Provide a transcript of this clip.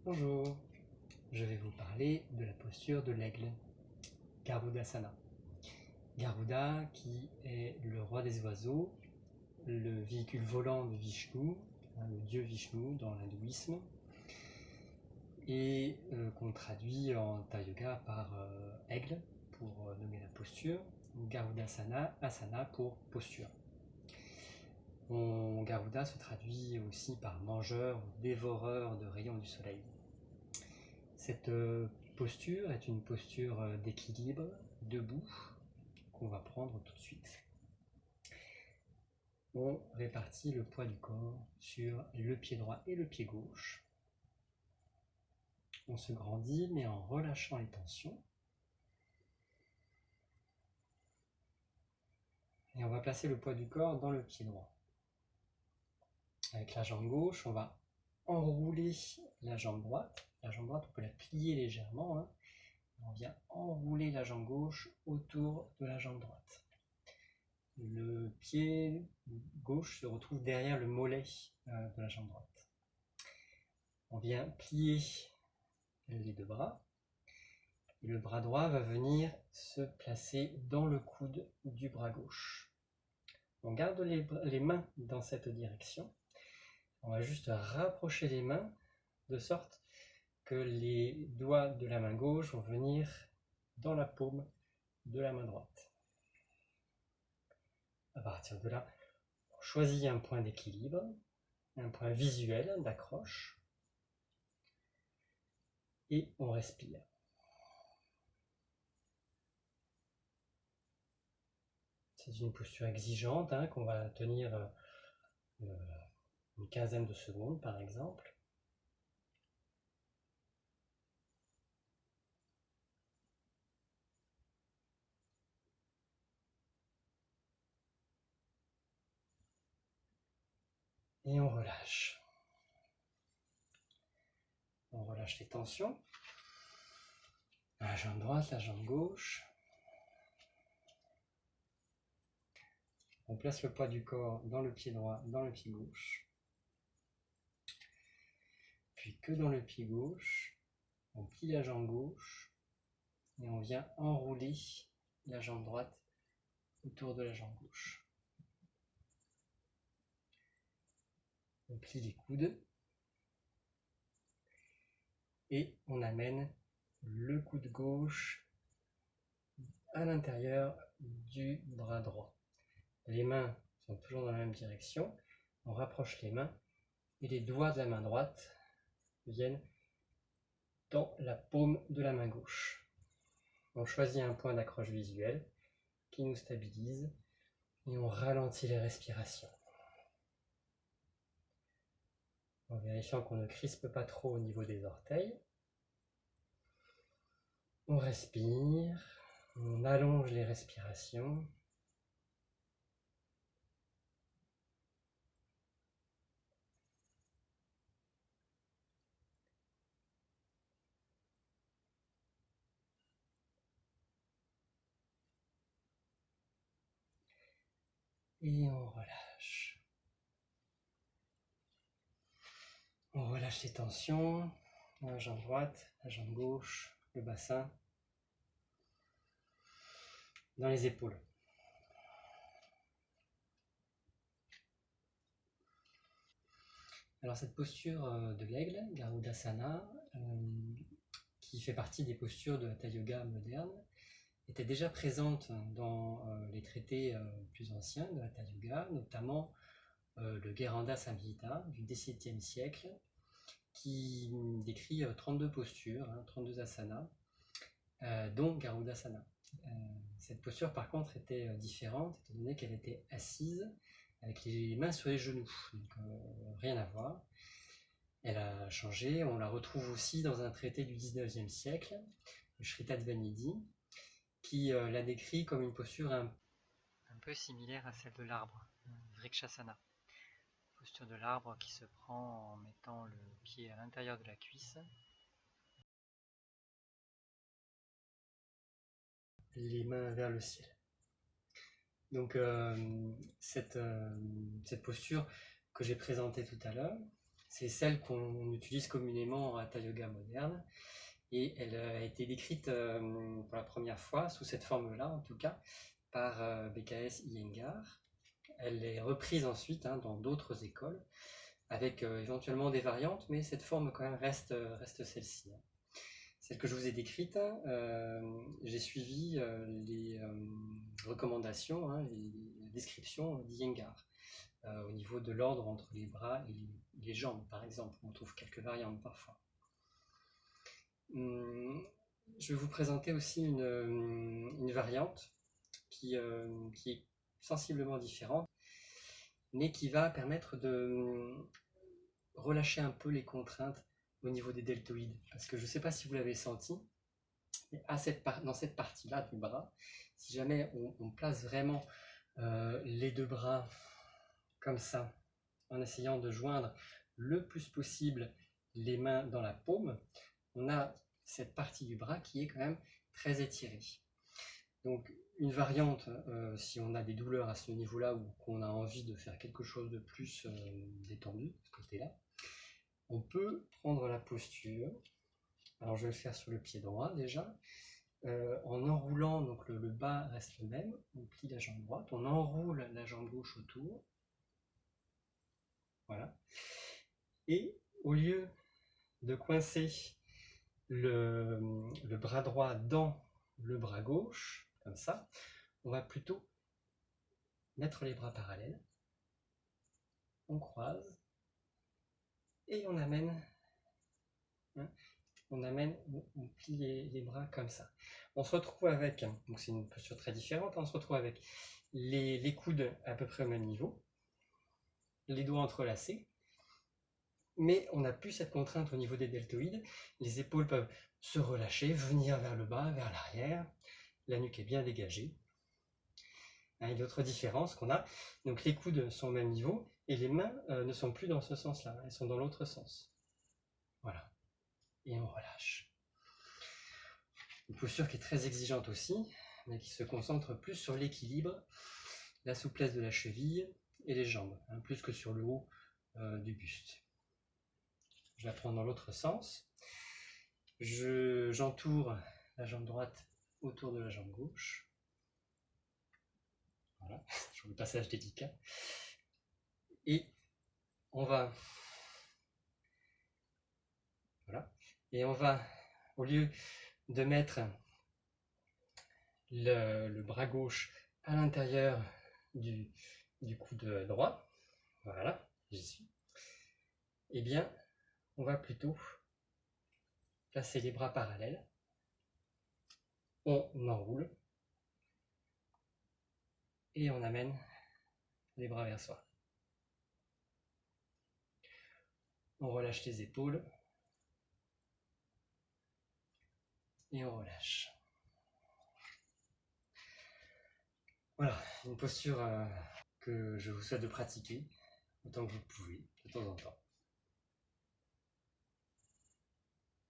Bonjour, je vais vous parler de la posture de l'aigle, Garudasana. Garuda qui est le roi des oiseaux, le véhicule volant de Vishnu, le dieu Vishnu dans l'hindouisme, et qu'on traduit en Hatha Yoga par aigle pour nommer la posture, Garudasana, asana pour posture. Garuda se traduit aussi par mangeur ou dévoreur de rayons du soleil. Cette posture est une posture d'équilibre, debout, qu'on va prendre tout de suite. On répartit le poids du corps sur le pied droit et le pied gauche. On se grandit mais en relâchant les tensions. Et on va placer le poids du corps dans le pied droit. Avec la jambe gauche, on va enrouler la jambe droite. La jambe droite, on peut la plier légèrement. On vient enrouler la jambe gauche autour de la jambe droite. Le pied gauche se retrouve derrière le mollet de la jambe droite. On vient plier les deux bras. Et le bras droit va venir se placer dans le coude du bras gauche. On garde les mains dans cette direction. On va juste rapprocher les mains de sorte que les doigts de la main gauche vont venir dans la paume de la main droite. À partir de là, on choisit un point d'équilibre, un point visuel d'accroche, et on respire. C'est une posture exigeante qu'on va tenir une quinzaine de secondes par exemple. Et on relâche. On relâche les tensions. La jambe droite, la jambe gauche. On place le poids du corps dans le pied droit, dans le pied gauche. Puis que dans le pied gauche, on plie la jambe gauche et on vient enrouler la jambe droite autour de la jambe gauche. On plie les coudes et on amène le coude gauche à l'intérieur du bras droit. Les mains sont toujours dans la même direction. On rapproche les mains et les doigts de la main droite viennent dans la paume de la main gauche. On choisit un point d'accroche visuel qui nous stabilise et on ralentit les respirations. En vérifiant qu'on ne crispe pas trop au niveau des orteils. On respire, on allonge les respirations. Et on relâche. On relâche les tensions, la jambe droite, la jambe gauche, le bassin, dans les épaules. Alors cette posture de l'aigle, Garudasana, qui fait partie des postures de Hatha Yoga moderne, était déjà présente dans les traités plus anciens de Hatha Yoga, notamment le Gheranda Samhita du XVIIe siècle, qui décrit 32 postures, 32 asanas, dont Garudasana. Cette posture par contre était différente, étant donné qu'elle était assise avec les mains sur les genoux, donc rien à voir. Elle a changé, on la retrouve aussi dans un traité du 19e siècle, le Shritadvanidhi, qui la décrit comme une posture un peu similaire à celle de l'arbre, Vrikshasana. Posture de l'arbre qui se prend en mettant le pied à l'intérieur de la cuisse, les mains vers le ciel. Donc cette posture que j'ai présentée tout à l'heure C'est celle qu'on utilise communément en Hatha Yoga moderne. Et elle a été décrite pour la première fois, sous cette forme-là en tout cas, par BKS Iyengar. Elle est reprise ensuite dans d'autres écoles, avec éventuellement des variantes, mais cette forme quand même reste celle-ci. Celle que je vous ai décrite, j'ai suivi les recommandations, les descriptions d'Iyengar. Au niveau de l'ordre entre les bras et les jambes, par exemple. On trouve quelques variantes parfois. Je vais vous présenter aussi une variante qui est sensiblement différente, mais qui va permettre de relâcher un peu les contraintes au niveau des deltoïdes. Parce que je ne sais pas si vous l'avez senti, mais dans cette partie-là du bras, si jamais on place vraiment les deux bras comme ça, en essayant de joindre le plus possible les mains dans la paume, on a cette partie du bras qui est quand même très étirée. Donc une variante, si on a des douleurs à ce niveau-là ou qu'on a envie de faire quelque chose de plus détendu de ce côté-là, on peut prendre la posture. Alors je vais le faire sur le pied droit déjà, en enroulant, donc le bas reste le même, on plie la jambe droite, on enroule la jambe gauche autour, voilà. Et au lieu de coincer le bras droit dans le bras gauche, comme ça, on va plutôt mettre les bras parallèles, on croise, et on amène, on plie les bras comme ça. On se retrouve avec, donc c'est une posture très différente, on se retrouve avec les coudes à peu près au même niveau, les doigts entrelacés, mais on n'a plus cette contrainte au niveau des deltoïdes. Les épaules peuvent se relâcher, venir vers le bas, vers l'arrière. La nuque est bien dégagée. Et l'autre différence qu'on a, donc les coudes sont au même niveau et les mains ne sont plus dans ce sens-là, elles sont dans l'autre sens. Voilà. Et on relâche. Une posture qui est très exigeante aussi, mais qui se concentre plus sur l'équilibre, la souplesse de la cheville et les jambes, plus que sur le haut du buste. Je la prends dans l'autre sens. J'entoure la jambe droite autour de la jambe gauche. Voilà, je le passage délicat. Et on va, voilà, et on va, au lieu de mettre le bras gauche à l'intérieur du coude droit, voilà, j'y suis, eh bien, on va plutôt placer les bras parallèles, on enroule, et on amène les bras vers soi. On relâche les épaules, et on relâche. Voilà, une posture que je vous souhaite de pratiquer autant que vous pouvez, de temps en temps.